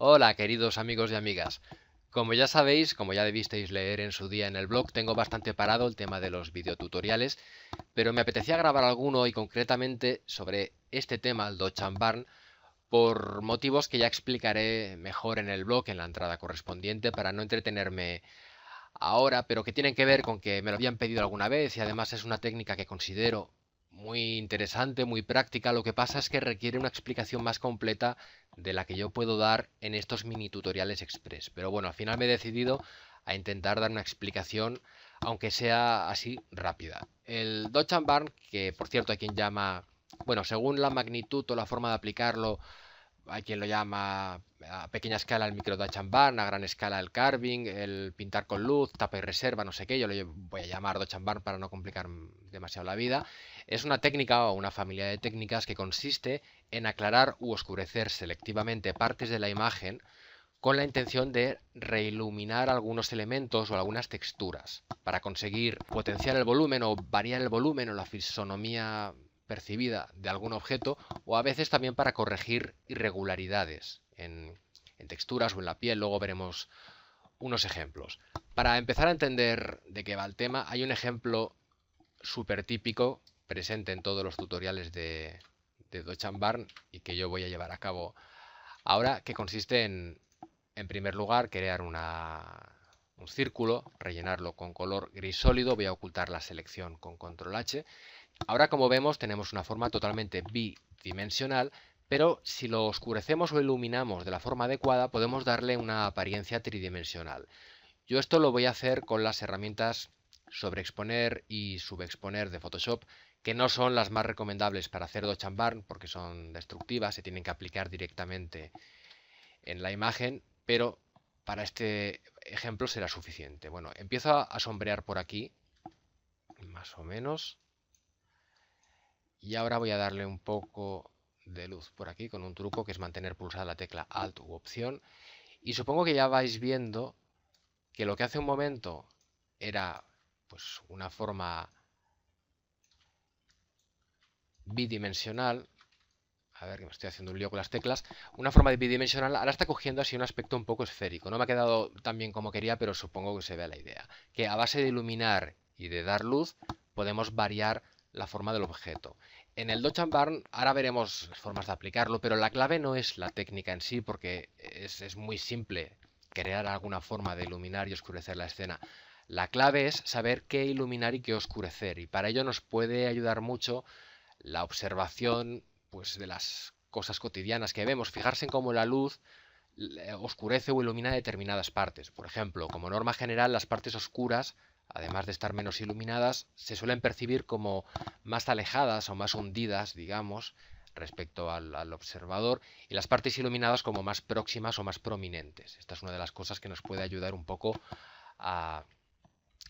Hola, queridos amigos y amigas. Como ya sabéis, como ya debisteis leer en su día en el blog, tengo bastante parado el tema de los videotutoriales, pero me apetecía grabar alguno y concretamente sobre este tema, el Dodge and Burn, por motivos que ya explicaré mejor en el blog, en la entrada correspondiente, para no entretenerme ahora, pero que tienen que ver con que me lo habían pedido alguna vez y además es una técnica que considero muy interesante, muy práctica. Lo que pasa es que requiere una explicación más completa de la que yo puedo dar en estos mini tutoriales express. Pero bueno, al final me he decidido a intentar dar una explicación, aunque sea así rápida. El Dodge and Burn, que por cierto hay quien llama, bueno, según la magnitud o la forma de aplicarlo, hay quien lo llama a pequeña escala el micro Dutch and Burn, a gran escala el carving, el pintar con luz, tapa y reserva, no sé qué, yo lo voy a llamar Dutch and Burn para no complicar demasiado la vida. Es una técnica o una familia de técnicas que consiste en aclarar u oscurecer selectivamente partes de la imagen con la intención de reiluminar algunos elementos o algunas texturas para conseguir potenciar el volumen o variar el volumen o la fisonomía percibida de algún objeto, o a veces también para corregir irregularidades en texturas o en la piel. Luego veremos unos ejemplos. Para empezar a entender de qué va el tema, hay un ejemplo súper típico presente en todos los tutoriales de Dodge and Burn y que yo voy a llevar a cabo ahora, que consiste en primer lugar, crear un círculo, rellenarlo con color gris sólido. Voy a ocultar la selección con control H. Ahora, como vemos, tenemos una forma totalmente bidimensional, pero si lo oscurecemos o iluminamos de la forma adecuada, podemos darle una apariencia tridimensional. Yo esto lo voy a hacer con las herramientas sobreexponer y subexponer de Photoshop, que no son las más recomendables para hacer Dodge and Burn porque son destructivas, se tienen que aplicar directamente en la imagen, pero para este ejemplo será suficiente. Bueno, empiezo a sombrear por aquí, más o menos, y ahora voy a darle un poco de luz por aquí con un truco que es mantener pulsada la tecla Alt u Opción. Y supongo que ya vais viendo que lo que hace un momento era pues una forma bidimensional. A ver, que me estoy haciendo un lío con las teclas. Una forma de bidimensional ahora está cogiendo así un aspecto un poco esférico. No me ha quedado tan bien como quería, pero supongo que se ve la idea. Que a base de iluminar y de dar luz podemos variar la forma del objeto. En el Dodge and Burn ahora veremos formas de aplicarlo, pero la clave no es la técnica en sí, porque es muy simple crear alguna forma de iluminar y oscurecer la escena. La clave es saber qué iluminar y qué oscurecer, y para ello nos puede ayudar mucho la observación pues, de las cosas cotidianas que vemos, fijarse en cómo la luz oscurece o ilumina determinadas partes. Por ejemplo, como norma general, las partes oscuras, además de estar menos iluminadas, se suelen percibir como más alejadas o más hundidas, digamos, respecto al observador, y las partes iluminadas como más próximas o más prominentes. Esta es una de las cosas que nos puede ayudar un poco a,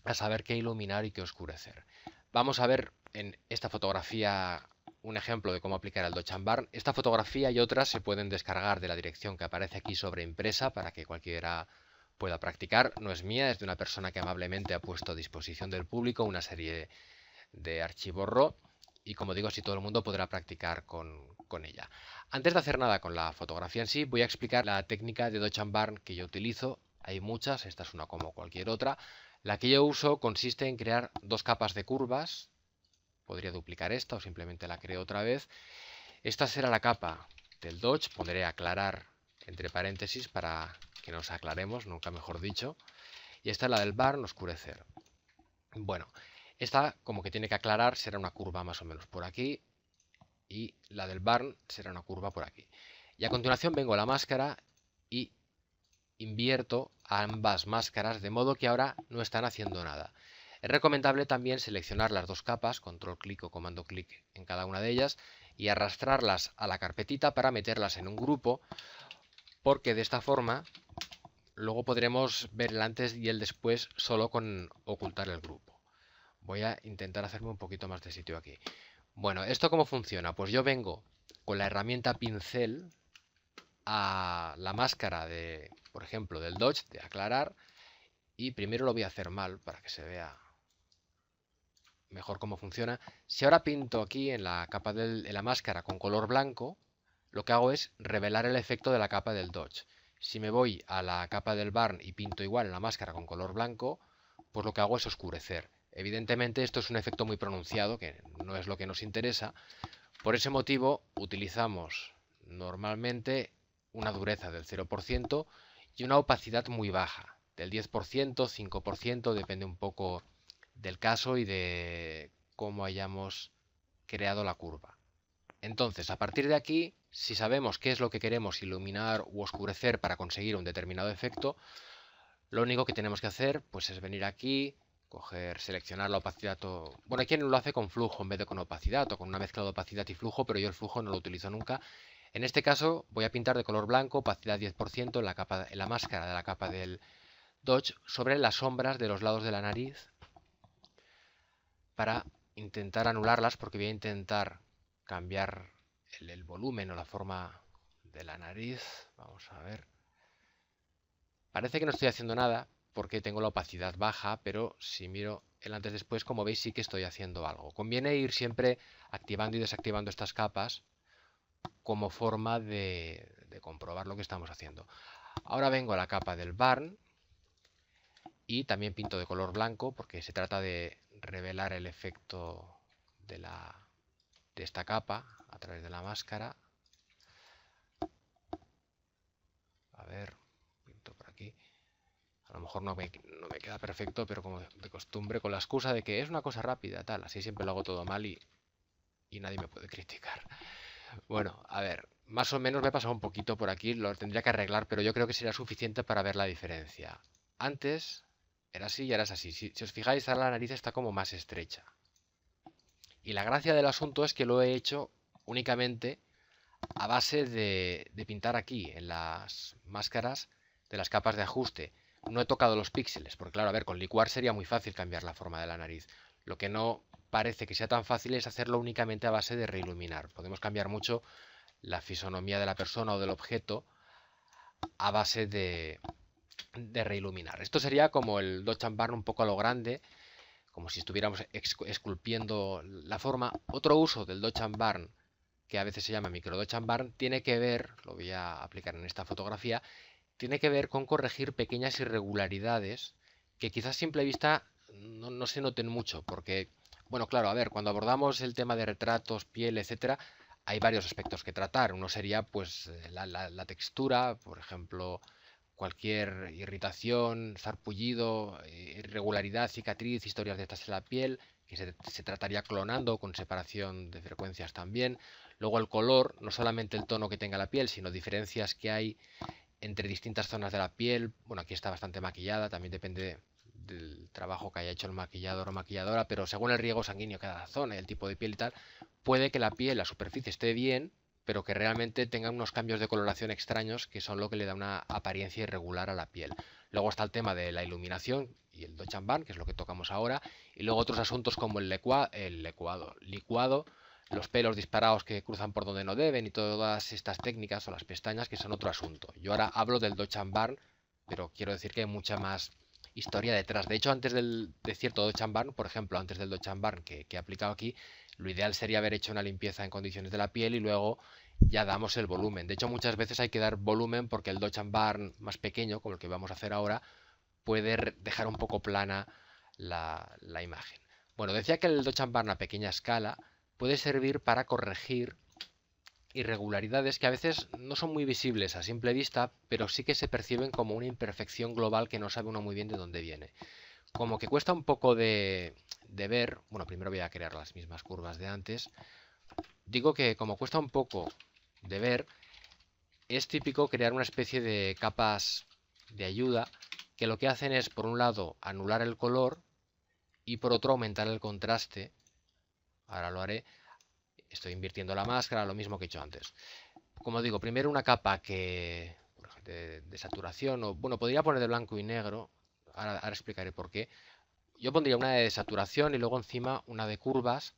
a saber qué iluminar y qué oscurecer. Vamos a ver en esta fotografía un ejemplo de cómo aplicar el Dodge and Burn. Esta fotografía y otras se pueden descargar de la dirección que aparece aquí sobre impresa para que cualquiera pueda practicar. No es mía, es de una persona que amablemente ha puesto a disposición del público una serie de archivos RAW y, como digo, así todo el mundo podrá practicar con ella. Antes de hacer nada con la fotografía en sí, voy a explicar la técnica de Dodge and Burn que yo utilizo. Hay muchas, esta es una como cualquier otra. La que yo uso consiste en crear dos capas de curvas. Podría duplicar esta o simplemente la creo otra vez. Esta será la capa del Dodge. Pondré aclarar entre paréntesis para que nos aclaremos, nunca mejor dicho. Y esta es la del Burn, oscurecer. Bueno, esta como que tiene que aclarar será una curva más o menos por aquí. Y la del Burn será una curva por aquí. Y a continuación vengo a la máscara y invierto ambas máscaras de modo que ahora no están haciendo nada. Es recomendable también seleccionar las dos capas, control clic o comando clic en cada una de ellas, y arrastrarlas a la carpetita para meterlas en un grupo, porque de esta forma luego podremos ver el antes y el después solo con ocultar el grupo. Voy a intentar hacerme un poquito más de sitio aquí. Bueno, ¿esto cómo funciona? Pues yo vengo con la herramienta pincel a la máscara de, por ejemplo, del Dodge, de aclarar, y primero lo voy a hacer mal para que se vea mejor cómo funciona. Si ahora pinto aquí en la capa de la máscara con color blanco, lo que hago es revelar el efecto de la capa del Dodge. Si me voy a la capa del barn y pinto igual en la máscara con color blanco, pues lo que hago es oscurecer. Evidentemente esto es un efecto muy pronunciado, que no es lo que nos interesa. Por ese motivo utilizamos normalmente una dureza del 0% y una opacidad muy baja, del 10%, 5%, depende un poco del caso y de cómo hayamos creado la curva. Entonces, a partir de aquí, si sabemos qué es lo que queremos iluminar u oscurecer para conseguir un determinado efecto, lo único que tenemos que hacer pues es venir aquí, seleccionar la opacidad. Bueno, hay quien lo hace con flujo en vez de con opacidad o con una mezcla de opacidad y flujo, pero yo el flujo no lo utilizo nunca. En este caso voy a pintar de color blanco, opacidad 10% en la máscara de la capa del Dodge sobre las sombras de los lados de la nariz para intentar anularlas, porque voy a intentar cambiar el volumen o la forma de la nariz. Vamos a ver. Parece que no estoy haciendo nada porque tengo la opacidad baja, pero si miro el antes después, como veis, sí que estoy haciendo algo. Conviene ir siempre activando y desactivando estas capas como forma de comprobar lo que estamos haciendo. Ahora vengo a la capa del barn y también pinto de color blanco porque se trata de revelar el efecto de esta capa a través de la máscara. A ver, pinto por aquí. A lo mejor no me queda perfecto, pero como de costumbre, con la excusa de que es una cosa rápida, tal, así siempre lo hago todo mal y nadie me puede criticar. Bueno, a ver, más o menos me he pasado un poquito por aquí, lo tendría que arreglar, pero yo creo que sería suficiente para ver la diferencia. Antes era así y ahora es así. Si os fijáis, ahora la nariz está como más estrecha. Y la gracia del asunto es que lo he hecho únicamente a base de pintar aquí, en las máscaras de las capas de ajuste. No he tocado los píxeles, porque claro, a ver, con licuar sería muy fácil cambiar la forma de la nariz. Lo que no parece que sea tan fácil es hacerlo únicamente a base de reiluminar. Podemos cambiar mucho la fisonomía de la persona o del objeto a base de reiluminar. Esto sería como el Dodge and Burn un poco a lo grande, como si estuviéramos esculpiendo la forma. Otro uso del Dodge and Burn, que a veces se llama micro Dodge and Burn, tiene que ver, lo voy a aplicar en esta fotografía, tiene que ver con corregir pequeñas irregularidades que quizás a simple vista no se noten mucho, porque, bueno, claro, a ver, cuando abordamos el tema de retratos, piel, etcétera, hay varios aspectos que tratar. Uno sería, pues, la textura, por ejemplo, cualquier irritación, sarpullido, irregularidad, cicatriz, historias de estas en la piel, que se trataría clonando con separación de frecuencias también. Luego el color, no solamente el tono que tenga la piel, sino diferencias que hay entre distintas zonas de la piel. Bueno, aquí está bastante maquillada, también depende del trabajo que haya hecho el maquillador o maquilladora, pero según el riego sanguíneo de cada zona, el tipo de piel y tal, puede que la piel, la superficie esté bien, pero que realmente tenga unos cambios de coloración extraños que son lo que le da una apariencia irregular a la piel. Luego está el tema de la iluminación y el Dodge and Burn, que es lo que tocamos ahora, y luego otros asuntos como el licuado, los pelos disparados que cruzan por donde no deben y todas estas técnicas o las pestañas, que son otro asunto. Yo ahora hablo del Dodge and Burn, pero quiero decir que hay mucha más historia detrás. De hecho, antes de cierto Dodge and Burn, por ejemplo, antes del Dodge and Burn que he aplicado aquí, lo ideal sería haber hecho una limpieza en condiciones de la piel y luego ya damos el volumen. De hecho, muchas veces hay que dar volumen porque el Dodge and Burn más pequeño, como el que vamos a hacer ahora, puede dejar un poco plana la imagen. Bueno, decía que el Dodge and Burn a pequeña escala puede servir para corregir irregularidades que a veces no son muy visibles a simple vista, pero sí que se perciben como una imperfección global que no sabe uno muy bien de dónde viene. Como que cuesta un poco de ver, bueno, primero voy a crear las mismas curvas de antes. Digo que como cuesta un poco de ver, es típico crear una especie de capas de ayuda que lo que hacen es, por un lado, anular el color y por otro, aumentar el contraste. Ahora lo haré. Estoy invirtiendo la máscara, lo mismo que he hecho antes. Como digo, primero una capa de saturación, o bueno, podría poner de blanco y negro, ahora explicaré por qué. Yo pondría una de saturación y luego encima una de curvas,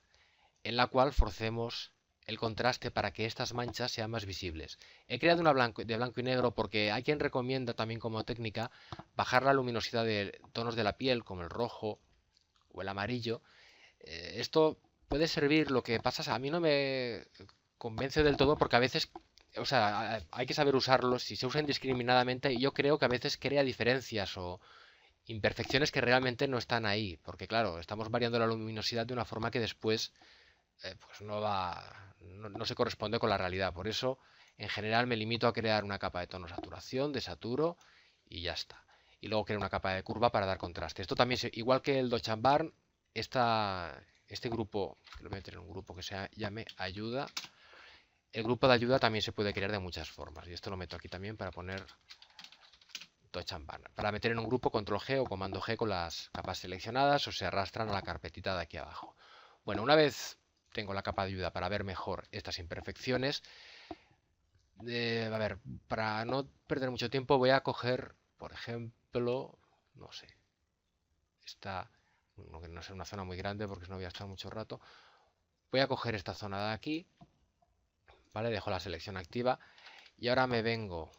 en la cual forcemos el contraste para que estas manchas sean más visibles. He creado una de blanco y negro porque hay quien recomienda también como técnica bajar la luminosidad de tonos de la piel, como el rojo o el amarillo. Esto puede servir, lo que pasa es a mí no me convence del todo porque a veces o sea, hay que saber usarlos. Si se usa indiscriminadamente, yo creo que a veces crea diferencias o imperfecciones que realmente no están ahí, porque claro, estamos variando la luminosidad de una forma que después pues no se corresponde con la realidad. Por eso, en general, me limito a crear una capa de tono saturación, de saturo y ya está. Y luego creo una capa de curva para dar contraste. Esto también, igual que el Dodge and Burn, este grupo, que lo voy a meter en un grupo que se llame ayuda. El grupo de ayuda también se puede crear de muchas formas. Y esto lo meto aquí también para poner Dodge and Burn. Para meter en un grupo, control G o comando G con las capas seleccionadas o se arrastran a la carpetita de aquí abajo. Bueno, una vez tengo la capa de ayuda para ver mejor estas imperfecciones, a ver, para no perder mucho tiempo voy a coger, por ejemplo, no sé, esta, no sé, una zona muy grande porque no voy a estar mucho rato. Voy a coger esta zona de aquí, ¿vale? Dejo la selección activa y ahora me vengo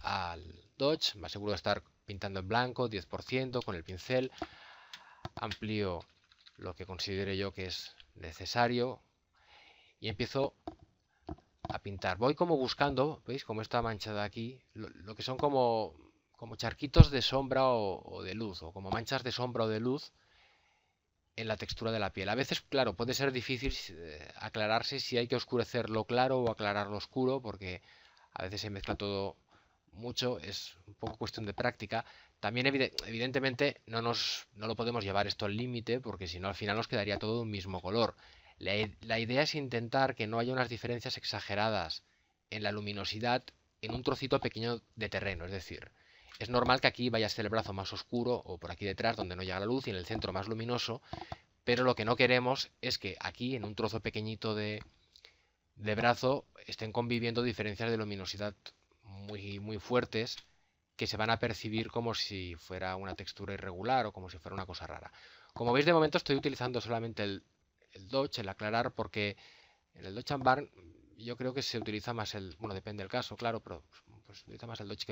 al Dodge, me aseguro de estar pintando en blanco, 10% con el pincel, amplío lo que considere yo que es necesario y empiezo a pintar. Voy como buscando, ¿veis? Como esta mancha de aquí, lo que son como charquitos de sombra o de luz, o como manchas de sombra o de luz en la textura de la piel. A veces, claro, puede ser difícil aclararse si hay que oscurecer lo claro o aclarar lo oscuro, porque a veces se mezcla todo mucho, es un poco cuestión de práctica. También evidentemente no lo podemos llevar esto al límite, porque si no al final nos quedaría todo de un mismo color. La idea es intentar que no haya unas diferencias exageradas en la luminosidad en un trocito pequeño de terreno, es decir, es normal que aquí vaya a ser el brazo más oscuro o por aquí detrás donde no llega la luz y en el centro más luminoso, pero lo que no queremos es que aquí en un trozo pequeñito de brazo estén conviviendo diferencias de luminosidad muy fuertes que se van a percibir como si fuera una textura irregular o como si fuera una cosa rara. Como veis, de momento estoy utilizando solamente el Dodge, el aclarar, porque en el Dodge and Burn yo creo que se utiliza más bueno, depende del caso, claro, pero pues se utiliza más el Dodge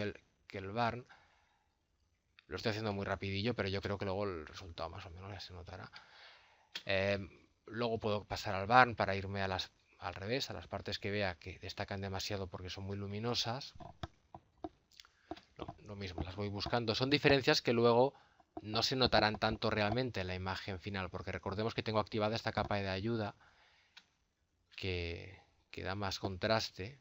que el Burn. Lo estoy haciendo muy rapidillo, pero yo creo que luego el resultado más o menos ya se notará. Eh, Luego puedo pasar al Burn para irme al revés, a las partes que vea que destacan demasiado porque son muy luminosas. Lo mismo, las voy buscando. Son diferencias que luego no se notarán tanto realmente en la imagen final, porque recordemos que tengo activada esta capa de ayuda que da más contraste.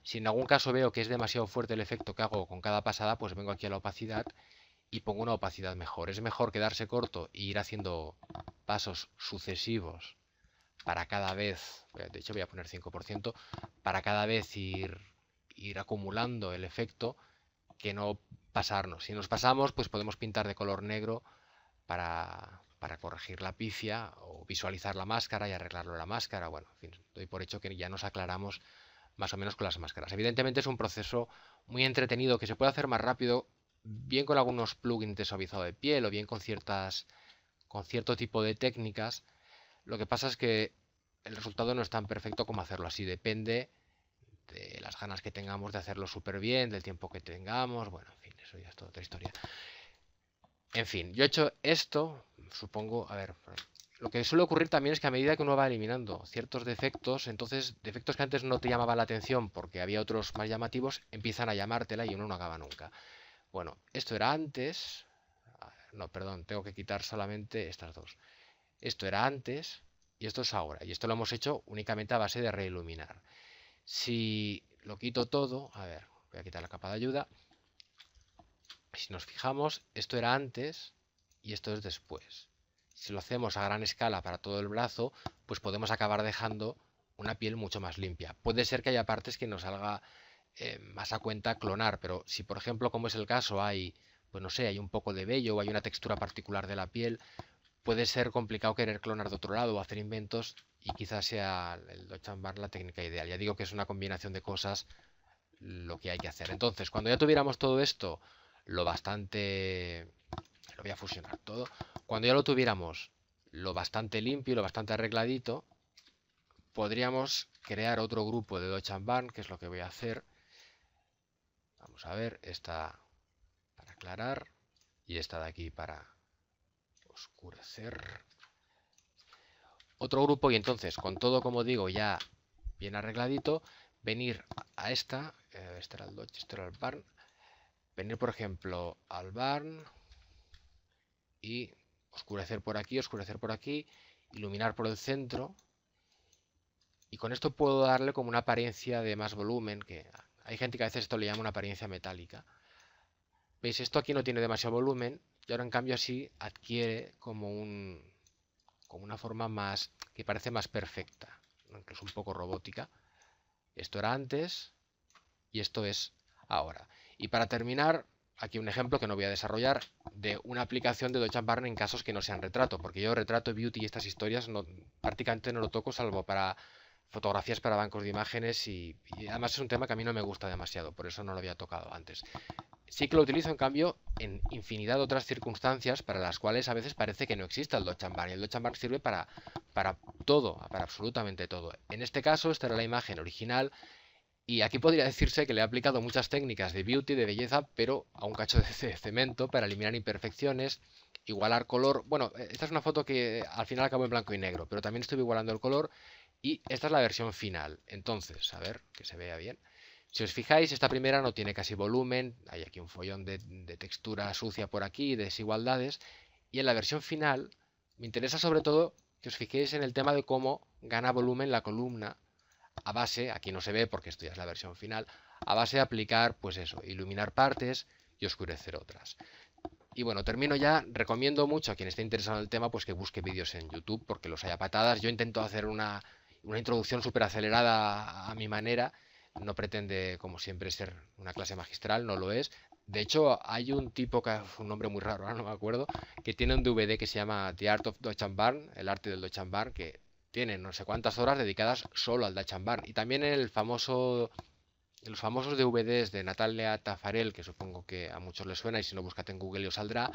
Si en algún caso veo que es demasiado fuerte el efecto que hago con cada pasada, pues vengo aquí a la opacidad y pongo una opacidad mejor. Es mejor quedarse corto e ir haciendo pasos sucesivos para cada vez, de hecho voy a poner 5%, para cada vez ir acumulando el efecto que no pasarnos. Si nos pasamos, pues podemos pintar de color negro para corregir la pifia o visualizar la máscara y arreglarlo la máscara. Bueno, en fin, doy por hecho que ya nos aclaramos más o menos con las máscaras. Evidentemente es un proceso muy entretenido que se puede hacer más rápido, bien con algunos plugins de suavizado de piel o bien con cierto tipo de técnicas. Lo que pasa es que el resultado no es tan perfecto como hacerlo así. Depende de las ganas que tengamos de hacerlo súper bien, del tiempo que tengamos. Bueno, en fin, eso ya es toda otra historia. En fin, yo he hecho esto, supongo, a ver, lo que suele ocurrir también es que a medida que uno va eliminando ciertos defectos, entonces defectos que antes no te llamaban la atención porque había otros más llamativos, empiezan a llamártela y uno no acaba nunca. Bueno, esto era antes. No, perdón, tengo que quitar solamente estas dos. Esto era antes y esto es ahora. Y esto lo hemos hecho únicamente a base de reiluminar. Si lo quito todo, a ver, voy a quitar la capa de ayuda. Si nos fijamos, esto era antes y esto es después. Si lo hacemos a gran escala para todo el brazo, pues podemos acabar dejando una piel mucho más limpia. Puede ser que haya partes que nos salga más a cuenta clonar, pero si por ejemplo, como es el caso, pues no sé, hay un poco de vello o hay una textura particular de la piel, puede ser complicado querer clonar de otro lado o hacer inventos y quizás sea el Dodge and Burn la técnica ideal. Ya digo que es una combinación de cosas lo que hay que hacer. Entonces, cuando ya tuviéramos todo esto, lo bastante... Lo voy a fusionar todo. Cuando ya lo tuviéramos lo bastante limpio y lo bastante arregladito, podríamos crear otro grupo de Dodge and Burn, que es lo que voy a hacer. Vamos a ver, esta para aclarar y esta de aquí para oscurecer. Otro grupo y entonces, con todo, como digo, ya bien arregladito, venir a este era el Dodge, este era el Barn, venir por ejemplo al Barn y oscurecer por aquí, iluminar por el centro, y con esto puedo darle como una apariencia de más volumen, que hay gente que a veces esto le llama una apariencia metálica. ¿Veis? Esto aquí no tiene demasiado volumen y ahora en cambio así adquiere como una forma más, que parece más perfecta, ¿no? Incluso un poco robótica. Esto era antes y esto es ahora. Y para terminar, aquí un ejemplo que no voy a desarrollar de una aplicación de Deutsche Bahn en casos que no sean retrato, porque yo retrato, beauty y estas historias prácticamente no lo toco salvo para fotografías para bancos de imágenes y además es un tema que a mí no me gusta demasiado, por eso no lo había tocado antes. Sí que lo utilizo, en cambio, en infinidad de otras circunstancias para las cuales a veces parece que no exista el Deutsche Bahn. Y el Deutsche Bahn sirve para todo, para absolutamente todo. En este caso, esta era la imagen original y aquí podría decirse que le he aplicado muchas técnicas de beauty, de belleza, pero a un cacho de cemento para eliminar imperfecciones, igualar color. Bueno, esta es una foto que al final acabó en blanco y negro, pero también estuve igualando el color y esta es la versión final. Entonces, a ver, que se vea bien. Si os fijáis, esta primera no tiene casi volumen, hay aquí un follón de textura sucia por aquí, de desigualdades, y en la versión final me interesa sobre todo que os fijéis en el tema de cómo gana volumen la columna a base, aquí no se ve porque esto ya es la versión final, a base de aplicar, pues eso, iluminar partes y oscurecer otras. Y bueno, termino ya, recomiendo mucho a quien esté interesado en el tema, pues que busque vídeos en YouTube, porque los hay a patadas. Yo intento hacer una introducción súper acelerada a mi manera, no pretende, como siempre, ser una clase magistral, no lo es. De hecho, hay un tipo que es un nombre muy raro, ahora no me acuerdo, que tiene un DVD que se llama The Art of Deutsche Bahn, el arte del Deutsche Bahn, que tiene no sé cuántas horas dedicadas solo al Deutsche Bahn. Y también en los famosos DVDs de Natalia Tafarel, que supongo que a muchos les suena y si no buscad en Google os saldrá,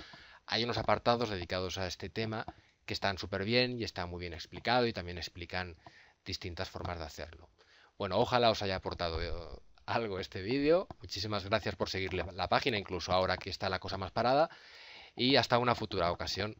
hay unos apartados dedicados a este tema que están súper bien y está muy bien explicado y también explican distintas formas de hacerlo. Bueno, ojalá os haya aportado algo este vídeo. Muchísimas gracias por seguir la página, incluso ahora que está la cosa más parada. Y hasta una futura ocasión.